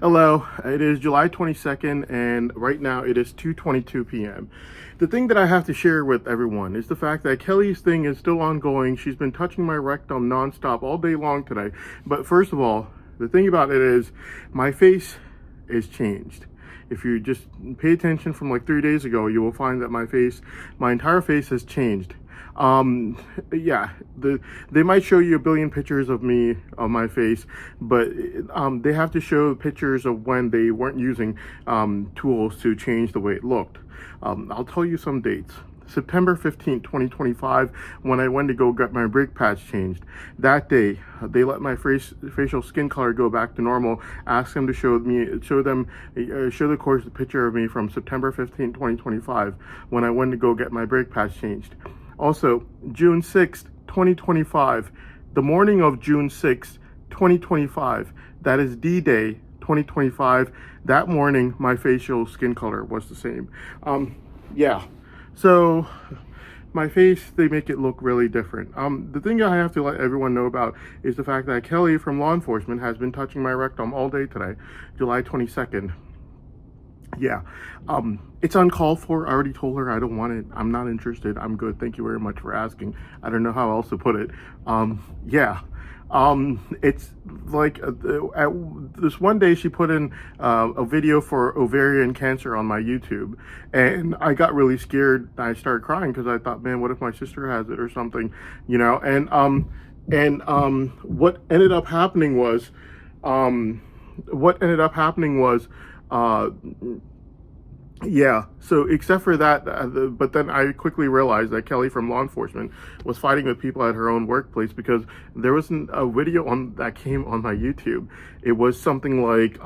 Hello, it is July 22nd, and right now it is 2:22 p.m. The thing that I have to share with everyone is the fact that Kelly's thing is still ongoing. She's been touching my rectum nonstop all day long today. But first of all, the thing about it is my face is changed. If you just pay attention from like 3 days ago, you will find that my entire face has changed. Yeah, they might show you a billion pictures of me of my face, but they have to show pictures of when they weren't using tools to change the way it looked. I'll tell you some dates. September 15th, 2025, when I went to go get my brake pads changed. That day, they let my facial skin color go back to normal, asked them to show the course the picture of me from September 15th, 2025, when I went to go get my brake pads changed. Also, June 6th, 2025, the morning of June 6th, 2025, that is D-Day 2025, that morning, my facial skin color was the same. Yeah. So my face, they make it look really different. The thing I have to let everyone know about is the fact that Kelly from law enforcement has been touching my rectum all day today, July 22nd. Yeah, it's uncalled for. I already told her I don't want it. I'm not interested. I'm good. Thank you very much for asking. I don't know how else to put it. Yeah. It's like this one day she put in a video for ovarian cancer on my YouTube, and I got really scared. I started crying because I thought, man, what if my sister has it or something, you know? What ended up happening was, yeah, so except for that, but then I quickly realized that Kelly from law enforcement was fighting with people at her own workplace because there wasn't a video that came on my YouTube. It was something like,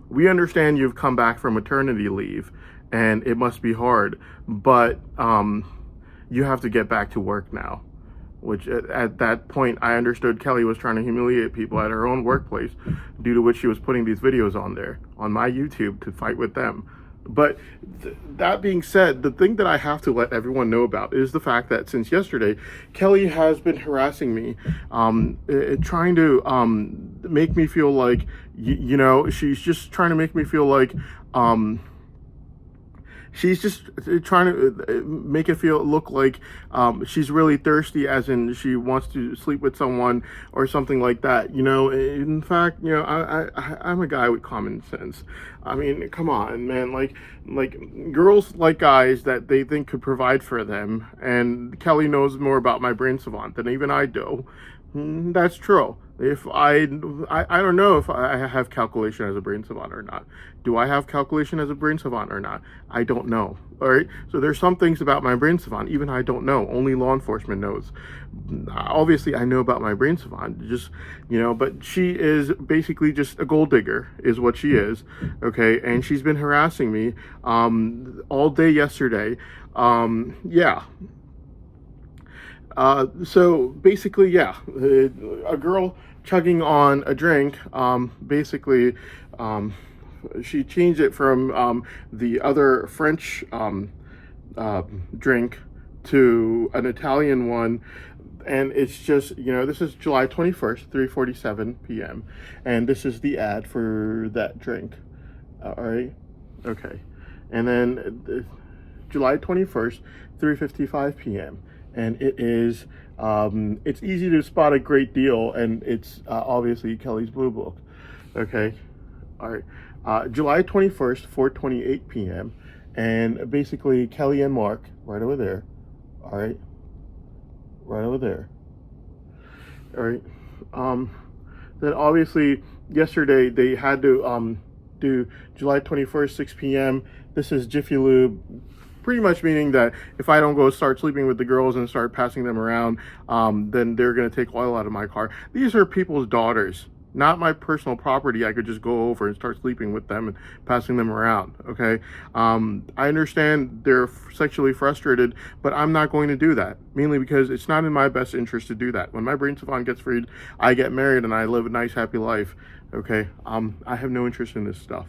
we understand you've come back from maternity leave and it must be hard, but you have to get back to work now. Which at that point, I understood Kelly was trying to humiliate people at her own workplace, due to which she was putting these videos on there, on my YouTube, to fight with them. But that being said, the thing that I have to let everyone know about is the fact that since yesterday, Kelly has been harassing me, trying to make me feel like, you know, she's just trying to make me feel like, she's just trying to make it look like she's really thirsty, as in she wants to sleep with someone or something like that. You know, in fact, you know, I'm a guy with common sense. I mean, come on, man. Like girls like guys that they think could provide for them, and Kelly knows more about my brain savant than even I do. That's true. If I don't know if I have calculation as a brain savant or not. Do I have calculation as a brain savant or not? I don't know. All right. So there's some things about my brain savant even I don't know. Only law enforcement knows. Obviously, I know about my brain savant. Just, you know, but she is basically just a gold digger, is what she is. Okay, and she's been harassing me all day yesterday. Yeah. So basically, yeah, a girl chugging on a drink, basically, she changed it from the other French drink to an Italian one, and it's just, you know, this is July 21st, 3:47 p.m., and this is the ad for that drink. All right, okay, and then July 21st, 3:55 p.m., and it is, it's easy to spot a great deal, and it's obviously Kelly's Blue Book. Okay, all right. July 21st, 4:28 p.m., and basically Kelly and Mark, right over there. All right, right over there. All right. Then obviously yesterday they had to do July 21st, 6 p.m. This is Jiffy Lube. Pretty much meaning that if I don't go start sleeping with the girls and start passing them around, then they're going to take oil out of my car. These are people's daughters, not my personal property. I could just go over and start sleeping with them and passing them around, okay? I understand they're sexually frustrated, but I'm not going to do that. mainly because it's not in my best interest to do that. When my brain savant gets freed, I get married and I live a nice, happy life. Okay, I have no interest in this stuff.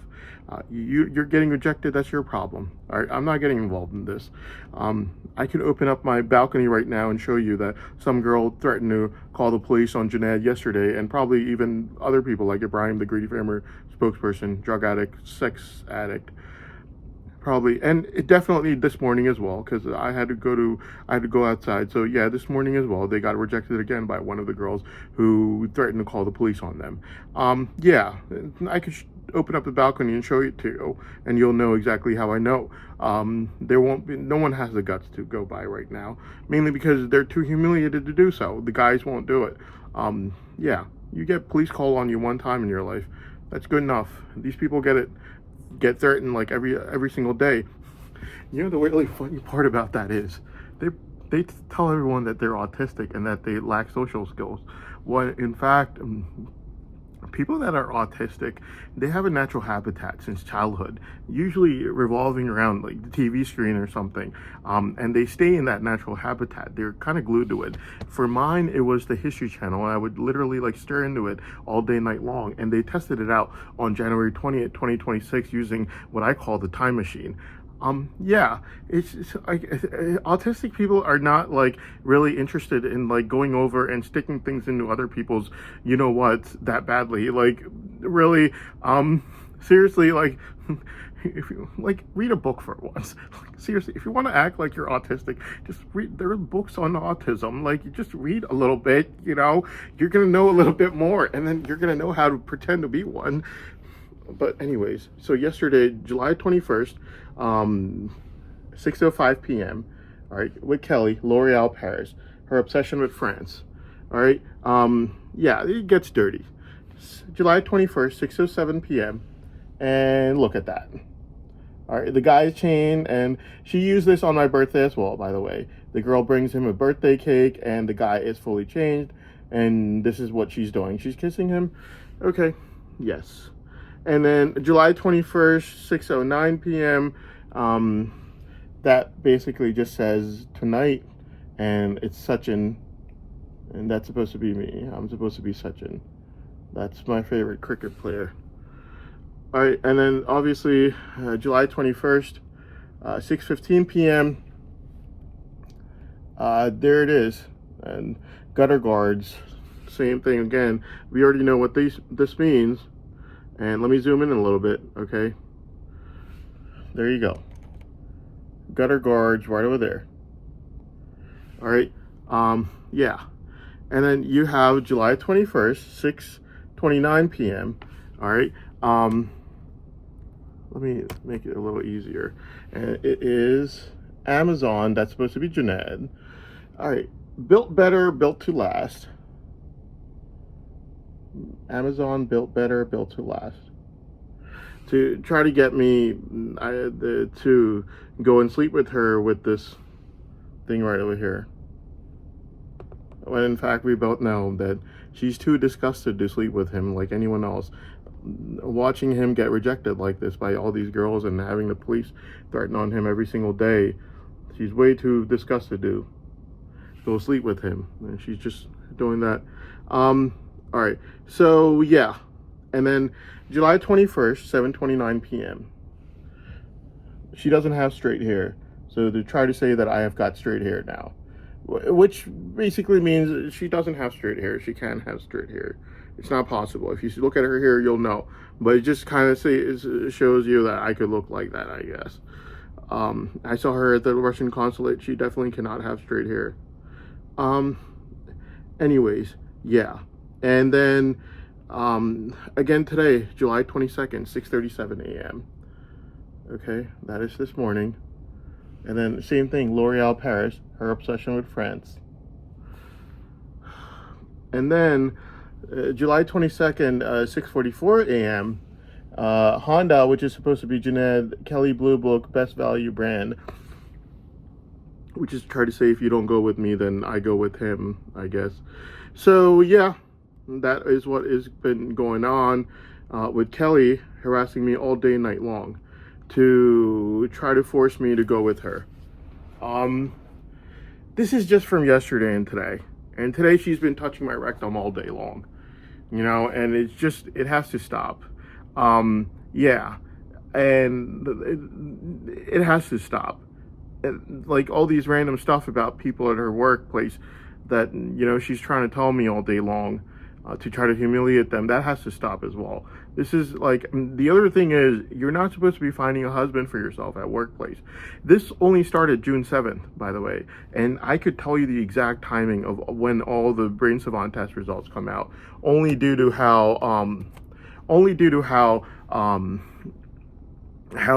You're getting rejected. That's your problem. All right, I'm not getting involved in this. I can open up my balcony right now and show you that some girl threatened to call the police on Junaid yesterday, and probably even other people like Ibrahim, the Greedy Farmer spokesperson, drug addict, sex addict. Probably, and it definitely this morning as well, because I had to go outside. So yeah, this morning as well, they got rejected again by one of the girls who threatened to call the police on them. Yeah, I could open up the balcony and show it to you, and you'll know exactly how I know. There won't be, no one has the guts to go by right now, mainly because they're too humiliated to do so. The guys won't do it. Yeah, you get police call on you one time in your life, that's good enough. These people get threatened like every single day. You know, the really funny part about that is they tell everyone that they're autistic and that they lack social skills, when in fact people that are autistic, they have a natural habitat since childhood, usually revolving around like the TV screen or something, and they stay in that natural habitat. They're kind of glued to it. For mine, it was the History Channel, and I would literally like stare into it all day, night long. And they tested it out on January 20th, 2026, using what I call the time machine. Yeah, it's like autistic people are not like really interested in like going over and sticking things into other people's, you know what, that badly. Like really, seriously, like if you like read a book for once. Like, seriously, if you want to act like you're autistic, just read. There are books on autism. Like, you just read a little bit, you know, you're gonna know a little bit more, and then you're gonna know how to pretend to be one. But anyways, so yesterday, July 21st, 6:05 p.m., all right, with Kelly, L'Oreal Paris, her obsession with France, all right, yeah, it gets dirty. July 21st, 6:07 p.m., and look at that. All right, the guy's chain, and she used this on my birthday as well, by the way. The girl brings him a birthday cake, and the guy is fully changed, and this is what she's doing. She's kissing him. Okay, yes. And then July 21st, 6:09 p.m., that basically just says tonight, and it's Sachin, and that's supposed to be me. I'm supposed to be Sachin. That's my favorite cricket player. All right, and then obviously July 21st, 6:15 p.m., there it is. And gutter guards, same thing again. We already know what this means. And let me zoom in a little bit, okay? There you go. Gutter guards right over there. All right, yeah. And then you have July 21st, 6:29 p.m., all right? Let me make it a little easier. And it is Amazon, that's supposed to be Junaid. All right, built better, built to last. Amazon built better, built to last. To try to get me to go and sleep with her with this thing right over here. When in fact we both know that she's too disgusted to sleep with him like anyone else. Watching him get rejected like this by all these girls and having the police threaten on him every single day, she's way too disgusted to go sleep with him, and she's just doing that. All right, so yeah, and then July 21st, 7:29 p.m. She doesn't have straight hair, so to try to say that I have got straight hair now, which basically means she doesn't have straight hair. She can't have straight hair. It's not possible. If you look at her hair, you'll know. But it just kind of shows you that I could look like that, I guess. I saw her at the Russian consulate. She definitely cannot have straight hair. Anyways, yeah. And then again today, July 22nd, 6:37 a.m. Okay, that is this morning. And then same thing, L'Oreal Paris, her obsession with France. And then July 22nd, 6:44 a.m., Honda, which is supposed to be Junaid, Kelly Blue Book, best value brand, which is try to say if you don't go with me, then I go with him, I guess. So yeah, that is what has been going on with Kelly harassing me all day, night long to try to force me to go with her. this is just from yesterday and today. And today she's been touching my rectum all day long, and it's just, it has to stop. Yeah, and it has to stop. Like all these random stuff about people at her workplace that, she's trying to tell me all day long to try to humiliate them, that has to stop as well. This is like, the other thing is, you're not supposed to be finding a husband for yourself at workplace. This only started June 7th, by the way, and I could tell you the exact timing of when all the brain savant test results come out, only due to how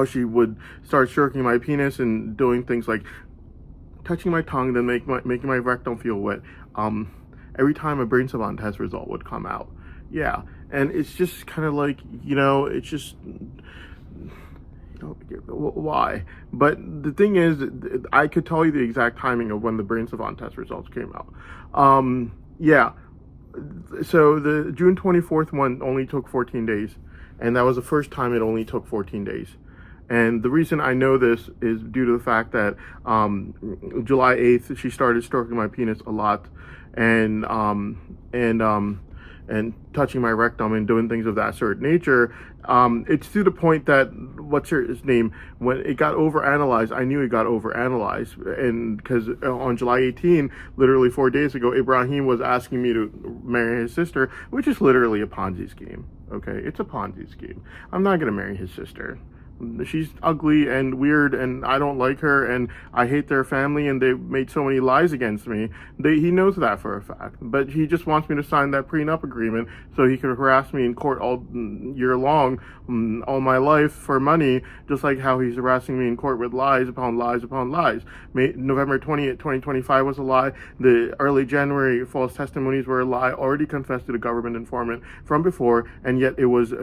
she would start stroking my penis and doing things like touching my tongue, then making my rectum feel wet. Every time a brain savant test result would come out. Yeah, and it's just kind of like, it's just, why? But the thing is, I could tell you the exact timing of when the brain savant test results came out. Yeah, so the June 24th one only took 14 days, and that was the first time it only took 14 days. And the reason I know this is due to the fact that July 8th, she started stroking my penis a lot, and touching my rectum and doing things of that sort of nature. It's to the point that, what's his name, when it got overanalyzed, I knew it got overanalyzed, and because on July 18, literally 4 days ago, Ibrahim was asking me to marry his sister, which is literally a Ponzi scheme. Okay, it's a Ponzi scheme. I'm not gonna marry his sister. She's ugly and weird, and I don't like her, and I hate their family, and they've made so many lies against me. He knows that for a fact, but he just wants me to sign that prenup agreement so he could harass me in court all year long, all my life, for money, just like how he's harassing me in court with lies upon lies upon lies. November 20th, 2025 was a lie. The early January false testimonies were a lie, already confessed to the government informant from before, and yet it was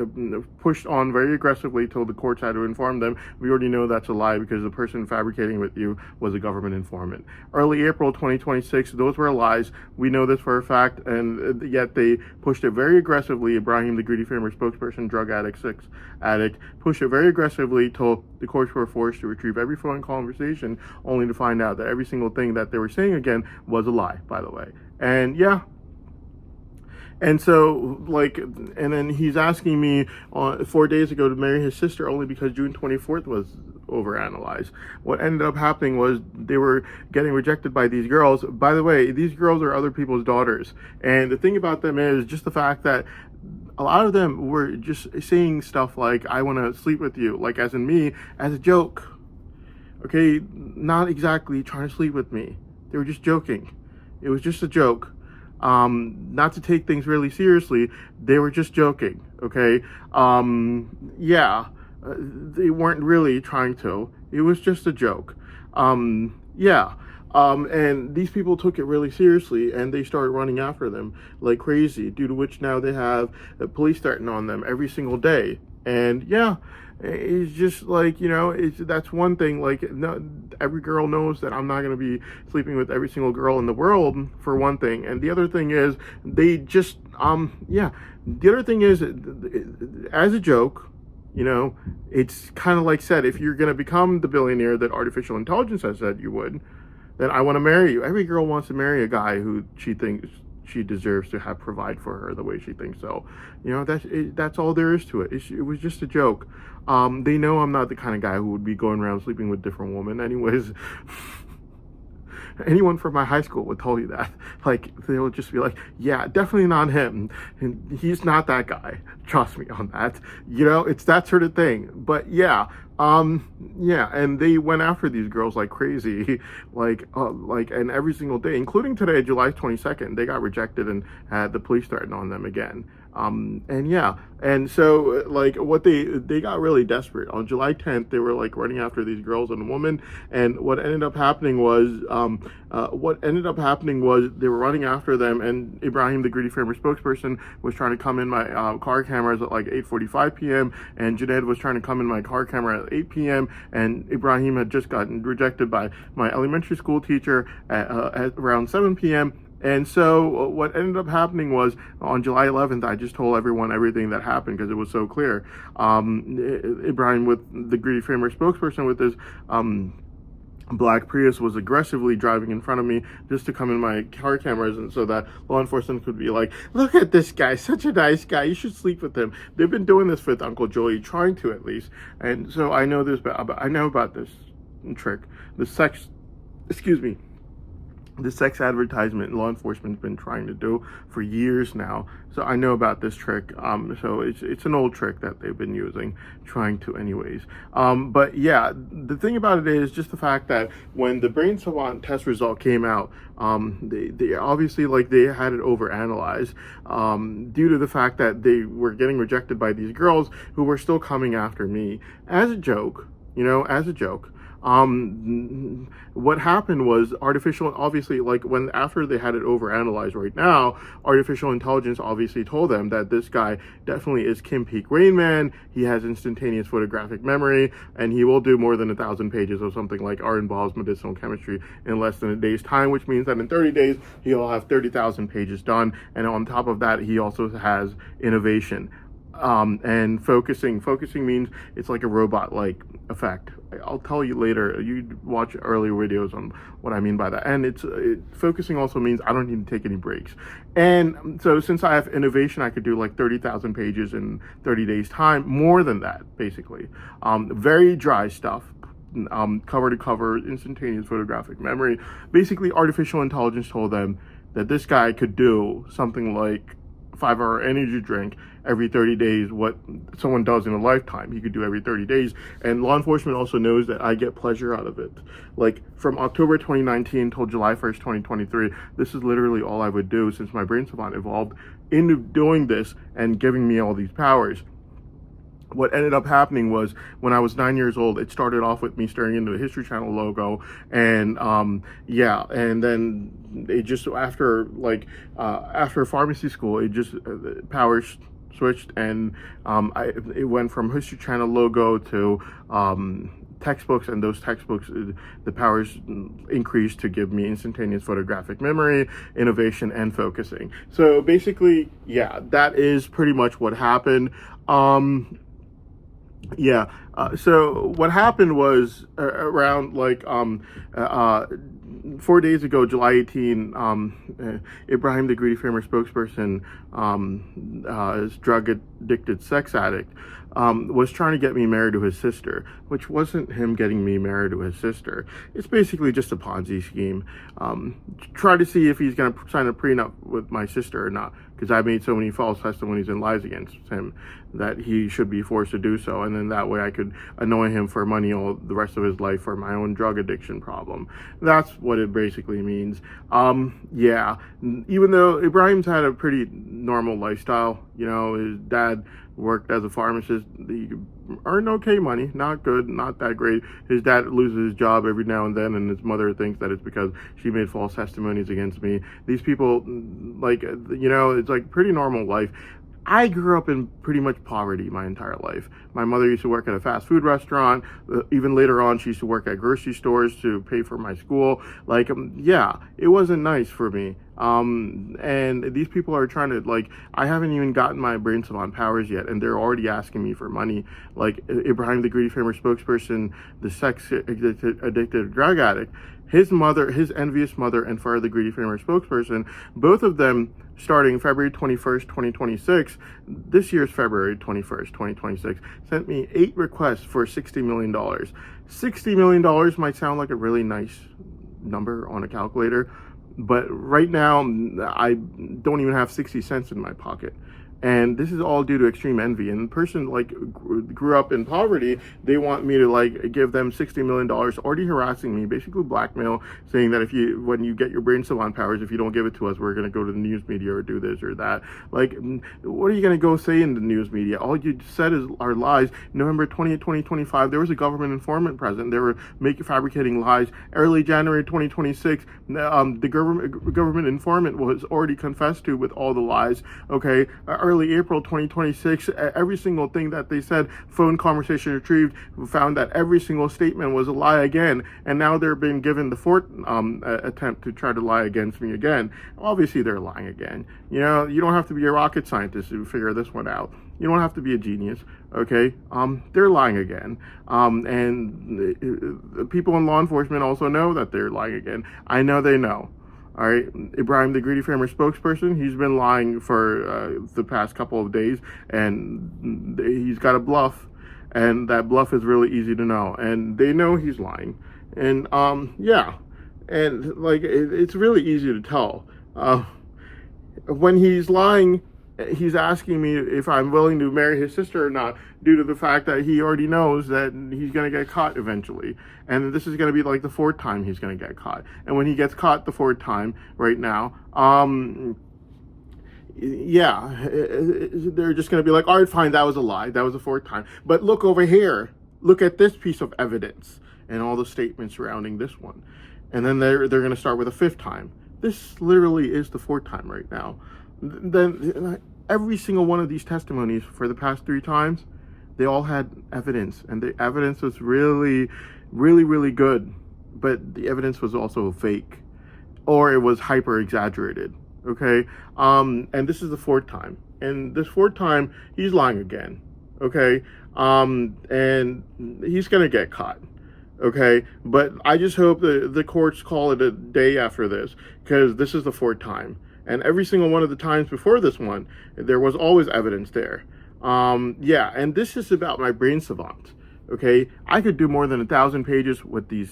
pushed on very aggressively till the courts had to inform them. We already know that's a lie because the person fabricating with you was a government informant. Early April 2026, those were lies. We know this for a fact, and yet they pushed it very aggressively. Ibrahim, the Greedy Farmer spokesperson, drug addict, sex addict, pushed it very aggressively till the courts were forced to retrieve every phone conversation, only to find out that every single thing that they were saying again was a lie, by the way. And yeah, and so, and then he's asking me 4 days ago to marry his sister only because June 24th was overanalyzed. What ended up happening was they were getting rejected by these girls. By the way, these girls are other people's daughters. And the thing about them is just the fact that a lot of them were just saying stuff like, I want to sleep with you, like as in me, as a joke. Okay, not exactly trying to sleep with me. They were just joking. It was just a joke. Not to take things really seriously, they were just joking, okay? Yeah, they weren't really trying to. It was just a joke. Yeah. And these people took it really seriously, and they started running after them like crazy, due to which now they have the police starting on them every single day. And yeah, it's just like, that's one thing. Like, every girl knows that I'm not going to be sleeping with every single girl in the world, for one thing. And the other thing is, they just, yeah. The other thing is, as a joke, it's kind of like said, if you're going to become the billionaire that artificial intelligence has said you would, then I want to marry you. Every girl wants to marry a guy who she thinks she deserves to have provide for her the way she thinks so. That's all there is to it. It was just a joke. They know I'm not the kind of guy who would be going around sleeping with different women. Anyways, anyone from my high school would tell you that. Like, they would just be like, yeah, definitely not him. And he's not that guy. Trust me on that. It's that sort of thing. But yeah, yeah, and they went after these girls like crazy, and every single day, including today, July 22nd, they got rejected and had the police threaten on them again. And yeah, and so what they got really desperate. On July 10th, they were running after these girls and a woman, and what ended up happening was they were running after them, and Ibrahim, the Greedy Farmer spokesperson, was trying to come in my car cameras at 8:45 p.m. and Junaid was trying to come in my car camera at 8 p.m. and Ibrahim had just gotten rejected by my elementary school teacher at around 7 p.m. And so what ended up happening was, on July 11th, I just told everyone everything that happened because it was so clear. Ibrahim, with the Greedy Farmer spokesperson, with his black Prius was aggressively driving in front of me just to come in my car cameras, and so that law enforcement could be like, look at this guy, such a nice guy, you should sleep with him. They've been doing this with Uncle Joey, trying to at least. And so I know about this trick, the sex, excuse me, the sex advertisement law enforcement's been trying to do for years now. So I know about this trick. So it's an old trick that they've been using, trying to anyways. But yeah, the thing about it is just the fact that when the Brain Savant test result came out, they obviously, like, they had it overanalyzed, due to the fact that they were getting rejected by these girls who were still coming after me as a joke, as a joke. What happened was artificial, obviously, like, when after they had it overanalyzed right now, artificial intelligence obviously told them that this guy definitely is Kim Peek Rain Man. He has instantaneous photographic memory, and he will do more than 1,000 pages of something like art involves medicinal chemistry in less than a day's time, which means that in 30 days, he'll have 30,000 pages done. And on top of that, he also has innovation. And focusing means it's like a robot-like effect. I'll tell you later. You watch earlier videos on what I mean by that. And focusing also means I don't need to take any breaks. And so since I have innovation, I could do like 30,000 pages in 30 days time, more than that, basically. Very dry stuff. Cover to cover, instantaneous photographic memory. Basically, artificial intelligence told them that this guy could do something like 5-hour energy drink every 30 days, what someone does in a lifetime. He could do every 30 days. And law enforcement also knows that I get pleasure out of it. Like, from October 2019 till July 1st, 2023, this is literally all I would do since my Brain Savant evolved into doing this and giving me all these powers. What ended up happening was when I was 9 years old, it started off with me staring into the History Channel logo, and and then it just after pharmacy school, it just powers switched, and it went from History Channel logo to textbooks, and those textbooks, the powers increased to give me instantaneous photographic memory, innovation, and focusing. So basically, yeah, that is pretty much what happened. So what happened was around 4 days ago, July 18, Ibrahim the Greedy Framer spokesperson, is drug-addicted sex addict, was trying to get me married to his sister, which wasn't him getting me married to his sister. It's basically just a Ponzi scheme. Try to see if he's going to sign a prenup with my sister or not, because I made so many false testimonies and lies against him that he should be forced to do so, and then that way I could annoy him for money all the rest of his life for my own drug addiction problem. That's what it basically means. Even though Ibrahim's had a pretty normal lifestyle, his dad worked as a pharmacist. He earned okay money, not good, not that great. His dad loses his job every now and then, and his mother thinks that it's because she made false testimonies against me. These people, it's like pretty normal life. I grew up in pretty much poverty my entire life. My mother used to work at a fast food restaurant. Even later on, she used to work at grocery stores to pay for my school. It wasn't nice for me. And these people are trying to, I haven't even gotten my Brain Savant powers yet, and they're already asking me for money. Like, Ibrahim the Greedy Framer spokesperson, the sex-addicted drug addict, his envious mother, and Farah the Greedy Framer spokesperson, both of them, starting February 21st, 2026, this year's February 21st, 2026, sent me 8 requests for $60 million. $60 million might sound like a really nice number on a calculator, but right now, I don't even have 60 cents in my pocket. And this is all due to extreme envy. And the person grew up in poverty. They want me to give them $60 million, already harassing me, basically blackmail, saying that when you get your Brain Savant powers, if you don't give it to us, we're going to go to the news media or do this or that. What are you going to go say in the news media? All you said are lies. November 20th, 2025, there was a government informant present. They were fabricating lies. Early January 2026, the government informant was already confessed to with all the lies. Okay. Early April 2026, every single thing that they said, phone conversation retrieved, found that every single statement was a lie again, and now they're being given the fourth attempt to try to lie against me again. Obviously, they're lying again. You don't have to be a rocket scientist to figure this one out. You don't have to be a genius, okay? They're lying again. And people in law enforcement also know that they're lying again. I know they know. All right, Ibrahim, the Greedy Farmer spokesperson, he's been lying for the past couple of days, and he's got a bluff, and that bluff is really easy to know, and they know he's lying. And yeah, and like it's really easy to tell. When he's lying, he's asking me if I'm willing to marry his sister or not, due to the fact that he already knows that he's going to get caught eventually. And this is going to be like the 4th time he's going to get caught. And when he gets caught the 4th time right now, yeah, they're just going to be like, all right, fine, that was a lie. That was the 4th time. But look over here. Look at this piece of evidence and all the statements surrounding this one. And then they're going to start with a 5th time. This literally is the 4th time right now. Then every single one of these testimonies for the past 3 times, they all had evidence, and the evidence was really, really, really good, but the evidence was also fake, or it was hyper exaggerated. Okay, and this is the 4th time, and this 4th time he's lying again. Okay, and he's gonna get caught. Okay, but I just hope that the courts call it a day after this, because this is the 4th time. And every single one of the times before this one, there was always evidence there. Yeah, and this is about my brain savant. Okay, I could do more than 1,000 pages with these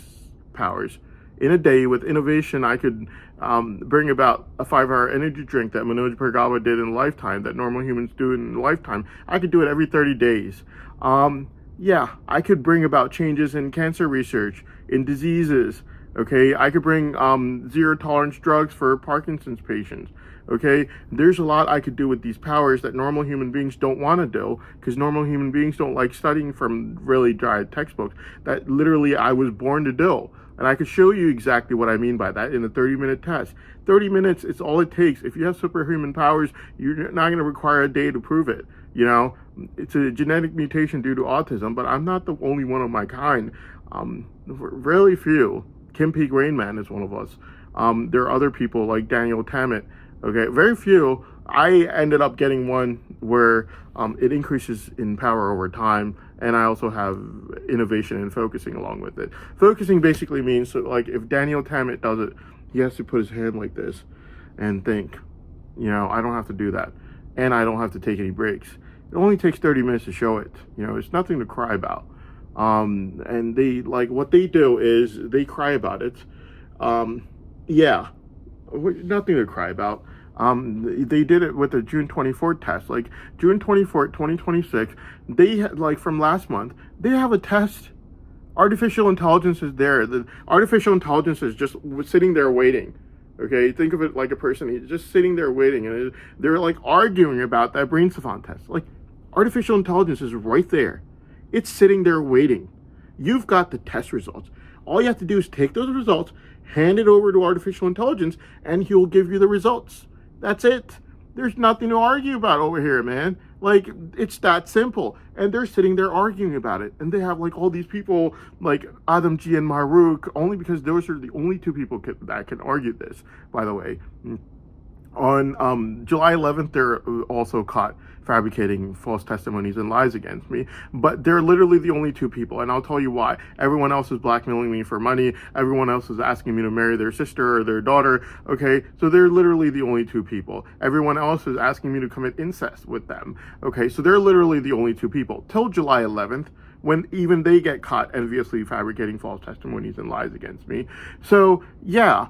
powers. In a day, with innovation, I could bring about a 5-hour energy drink that Manoj Bhargava did in a lifetime, that normal humans do in a lifetime. I could do it every 30 days. Yeah, I could bring about changes in cancer research, in diseases. Okay, I could bring zero tolerance drugs for Parkinson's patients. Okay, there's a lot I could do with these powers that normal human beings don't want to do, because normal human beings don't like studying from really dry textbooks that literally I was born to do. And I could show you exactly what I mean by that in a 30-minute test. 30 minutes, it's all it takes. If you have superhuman powers, you're not going to require a day to prove it. You know, it's a genetic mutation due to autism, but I'm not the only one of my kind. Really few. Kim Peek Rain Man is one of us. There are other people like Daniel Tammet. Okay, very few. I ended up getting one where it increases in power over time, and I also have innovation and focusing along with it. Focusing basically means, so like, if Daniel Tammet does it, he has to put his hand like this and think. You know, I don't have to do that, and I don't have to take any breaks. It only takes 30 minutes to show it. You know, it's nothing to cry about. And they, like, what they do is they cry about it. Yeah, nothing to cry about. They did it with the June 24th test, like June 24th, 2026. They had, like, from last month, they have a test. Artificial intelligence is there. The artificial intelligence is just sitting there waiting. Okay, think of it like a person. He's just sitting there waiting, and they're like arguing about that brain savant test. Like, artificial intelligence is right there. It's sitting there waiting. You've got the test results. All you have to do is take those results, hand it over to artificial intelligence, and he'll give you the results. That's it. There's nothing to argue about over here, man. Like, it's that simple. And they're sitting there arguing about it. And they have, like, all these people, like Adam G. and Maruk, only because those are the only 2 people that can argue this, by the way. On July 11th, they're also caught fabricating false testimonies and lies against me. But they're literally the only 2 people, and I'll tell you why. Everyone else is blackmailing me for money. Everyone else is asking me to marry their sister or their daughter, okay? So they're literally the only 2 people. Everyone else is asking me to commit incest with them, okay? So they're literally the only 2 people. Till July 11th, when even they get caught enviously fabricating false testimonies and lies against me. So, yeah,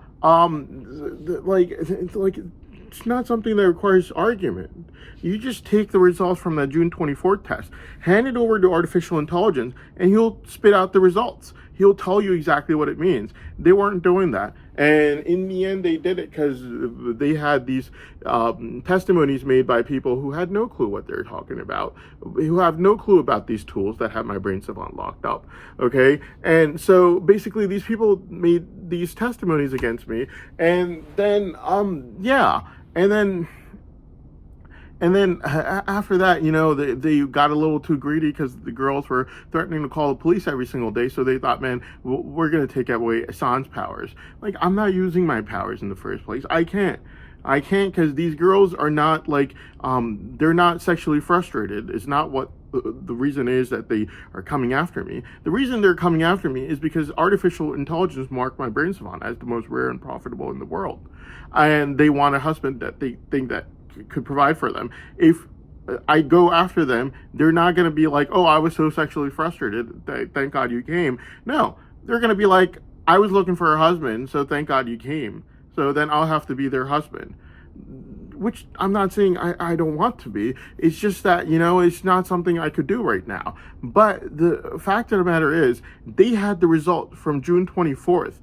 it's not something that requires argument. You just take the results from that June 24th test, hand it over to artificial intelligence, and he'll spit out the results. He'll tell you exactly what it means. They weren't doing that. And in the end, they did it because they had these testimonies made by people who had no clue what they're talking about, who have no clue about these tools that have my brain savant locked up, okay? And so basically these people made these testimonies against me, and then, yeah, and then after that, you know, they got a little too greedy because the girls were threatening to call the police every single day. So they thought, man, we're going to take away Assange's powers. Like, I'm not using my powers in the first place. I can't. I can't, because these girls are not like, they're not sexually frustrated. It's not what the reason is that they are coming after me. The reason they're coming after me is because artificial intelligence marked my brain savant as the most rare and profitable in the world. And they want a husband that they think that could provide for them. If I go after them, they're not going to be like, oh, I was so sexually frustrated, thank God you came. No, they're going to be like, I was looking for a husband, so thank God you came. So then I'll have to be their husband. Which I'm not saying I don't want to be. It's just that, it's not something I could do right now. But the fact of the matter is, they had the result from June 24th,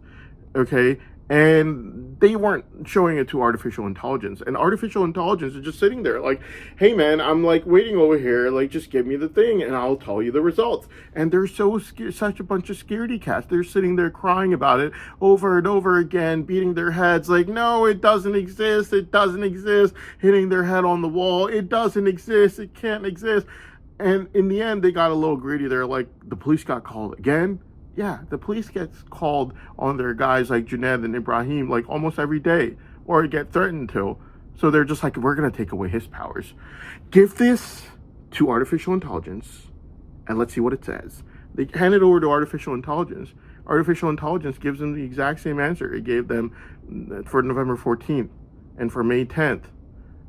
okay? And they weren't showing it to artificial intelligence. And artificial intelligence is just sitting there like, hey man, I'm like waiting over here, like just give me the thing and I'll tell you the results. And they're so scared, such a bunch of scaredy cats. They're sitting there crying about it over and over again, beating their heads like, no, it doesn't exist, it doesn't exist, hitting their head on the wall, it doesn't exist, it can't exist. And in the end, they got a little greedy. They're like, the police got called again. Yeah, the police gets called on their guys like Junaid and Ibrahim like almost every day, or get threatened to. So they're just like, we're going to take away his powers. Give this to artificial intelligence and let's see what it says. They hand it over to artificial intelligence. Artificial intelligence gives them the exact same answer it gave them for November 14th and for May 10th.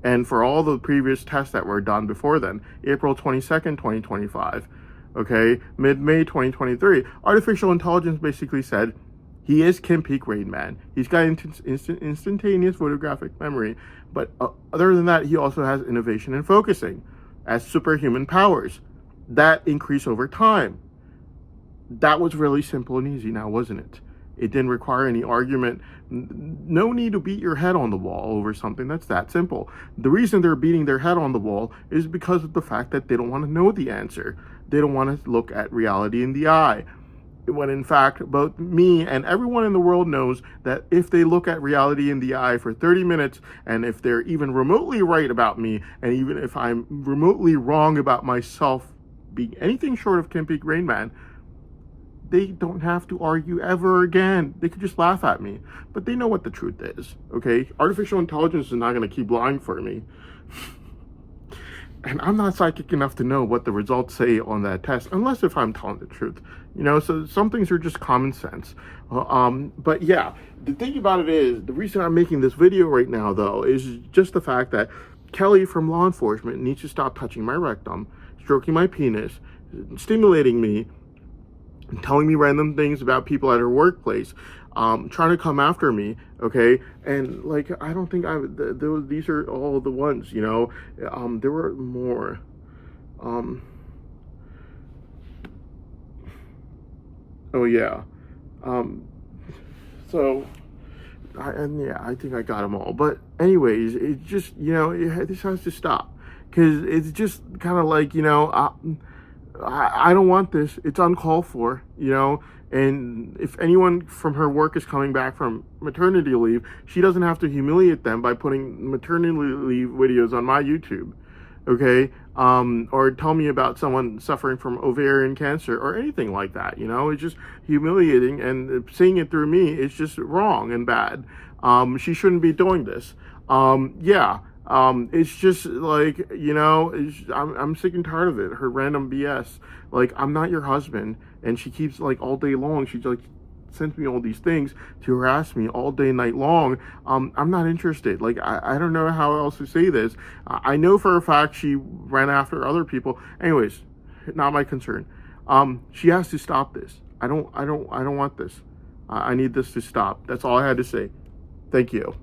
And for all the previous tests that were done before then, April 22nd, 2025. Okay, mid-May 2023, artificial intelligence basically said, he is Kim Peek Rain Man. He's got instantaneous photographic memory, but other than that, he also has innovation and focusing as superhuman powers that increase over time. That was really simple and easy now, wasn't it? It didn't require any argument. No need to beat your head on the wall over something that's that simple. The reason they're beating their head on the wall is because of the fact that they don't want to know the answer. They don't want to look at reality in the eye. When in fact, both me and everyone in the world knows that if they look at reality in the eye for 30 minutes, and if they're even remotely right about me, and even if I'm remotely wrong about myself being anything short of Kim Peek Rain Man, they don't have to argue ever again. They could just laugh at me. But they know what the truth is, okay? Artificial intelligence is not going to keep lying for me. And I'm not psychic enough to know what the results say on that test, unless if I'm telling the truth. So some things are just common sense. But yeah, the thing about it is, the reason I'm making this video right now, though, is just the fact that Kelly from law enforcement needs to stop touching my rectum, stroking my penis, stimulating me, telling me random things about people at her workplace, trying to come after me, okay? And like, I don't think these are all the ones, there were more. Oh yeah. So, I think I got them all. But anyways, it just, this has to stop, because it's just kind of like, I don't want this. It's uncalled for, and if anyone from her work is coming back from maternity leave, she doesn't have to humiliate them by putting maternity leave videos on my YouTube, okay? Or tell me about someone suffering from ovarian cancer or anything like that, It's just humiliating, and seeing it through me is just wrong and bad. She shouldn't be doing this. It's just like, I'm sick and tired of it. Her random BS. Like, I'm not your husband. And she keeps, like, all day long, she like sends me all these things to harass me all day, night long. I'm not interested. Like, I don't know how else to say this. I know for a fact she ran after other people. Anyways, not my concern. She has to stop this. I don't want this. I need this to stop. That's all I had to say. Thank you.